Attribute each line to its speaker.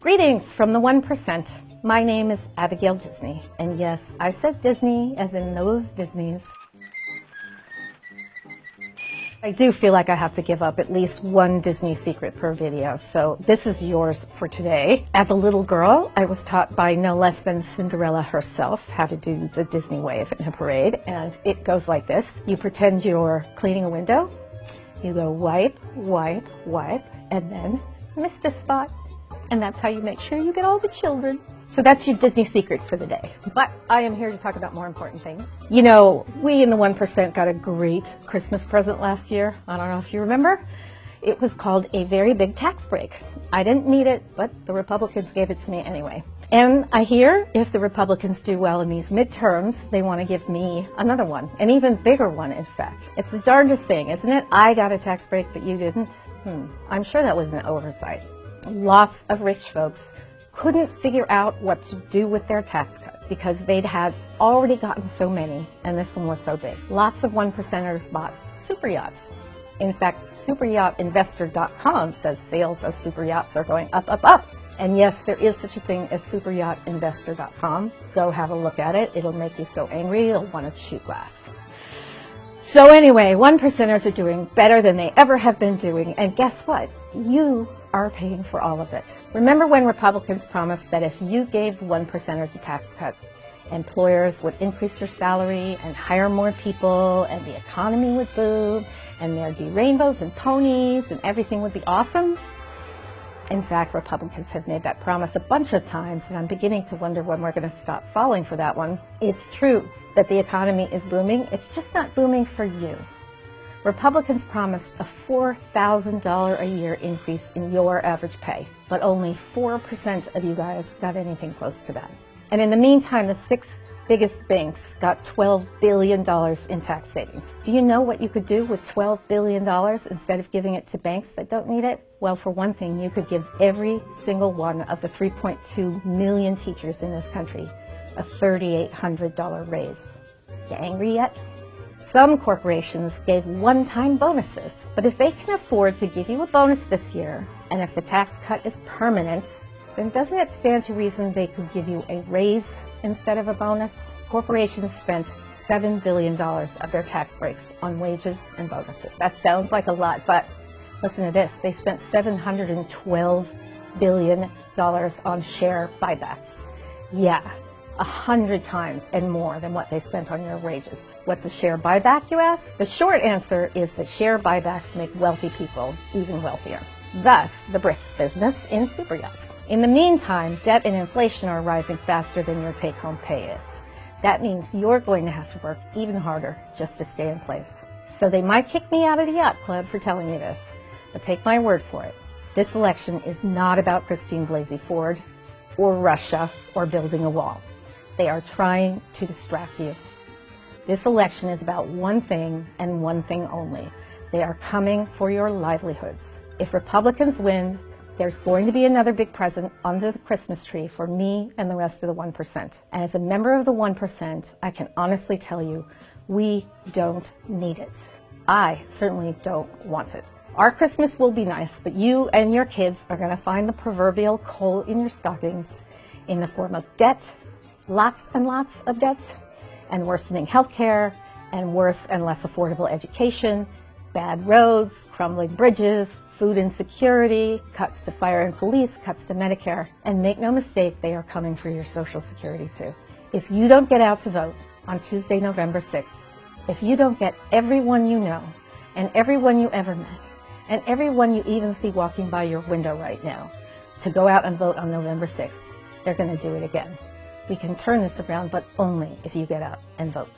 Speaker 1: Greetings from the 1%. My name is Abigail Disney, and yes, I said Disney as in those Disneys. I do feel like I have to give up at least one Disney secret per video, so this is yours for today. As a little girl, I was taught by no less than Cinderella herself how to do the Disney wave in a parade, and it goes like this. You pretend you're cleaning a window, you go wipe, wipe, wipe, and then miss this spot. And that's how you make sure you get all the children. So that's your Disney secret for the day. But I am here to talk about more important things. You know, we in the 1% got a great Christmas present last year. I don't know if you remember. It was called a very big tax break. I didn't need it, but the Republicans gave it to me anyway. And I hear if the Republicans do well in these midterms, they want to give me another one, an even bigger one, in fact. It's the darndest thing, isn't it? I got a tax break, but you didn't. I'm sure that was an oversight. Lots of rich folks couldn't figure out what to do with their tax cut because they'd had already gotten so many, and this one was so big. Lots of 1%ers bought super yachts. In fact, superyachtinvestor.com says sales of super yachts are going up, up, up. And yes, there is such a thing as superyachtinvestor.com. Go have a look at it. It'll make you so angry you'll want to chew glass. So anyway, 1%ers are doing better than they ever have been doing, and guess what? You are paying for all of it. Remember when Republicans promised that if you gave 1%ers a tax cut, employers would increase their salary and hire more people, and the economy would boom, and there'd be rainbows and ponies, and everything would be awesome? In fact, Republicans have made that promise a bunch of times, and I'm beginning to wonder when we're going to stop falling for that one. It's true that the economy is booming. It's just not booming for you. Republicans promised a $4,000 a year increase in your average pay, but only 4% of you guys got anything close to that. And in the meantime, the 6 biggest banks got $12 billion in tax savings. Do you know what you could do with $12 billion instead of giving it to banks that don't need it? Well, for one thing, you could give every single one of the 3.2 million teachers in this country a $3,800 raise. You angry yet? Some corporations gave one-time bonuses, but if they can afford to give you a bonus this year, and if the tax cut is permanent, then doesn't it stand to reason they could give you a raise instead of a bonus? Corporations spent $7 billion of their tax breaks on wages and bonuses. That sounds like a lot, but listen to this. They spent $712 billion on share buybacks. Yeah, 100 times and more than what they spent on your wages. What's a share buyback, you ask? The short answer is that share buybacks make wealthy people even wealthier. Thus, the brisk business in super yachts. In the meantime, debt and inflation are rising faster than your take-home pay is. That means you're going to have to work even harder just to stay in place. So they might kick me out of the yacht club for telling you this, but take my word for it. This election is not about Christine Blasey Ford or Russia or building a wall. They are trying to distract you. This election is about one thing and one thing only. They are coming for your livelihoods. If Republicans win, there's going to be another big present under the Christmas tree for me and the rest of the 1%. And as a member of the 1%, I can honestly tell you, we don't need it. I certainly don't want it. Our Christmas will be nice, but you and your kids are going to find the proverbial coal in your stockings in the form of debt, lots and lots of debt, and worsening health care, and worse and less affordable education, bad roads, crumbling bridges, food insecurity, cuts to fire and police, cuts to Medicare. And make no mistake, they are coming for your Social Security too. If you don't get out to vote on Tuesday, November 6th, if you don't get everyone you know, and everyone you ever met, and everyone you even see walking by your window right now, to go out and vote on November 6th, they're going to do it again. We can turn this around, but only if you get out and vote.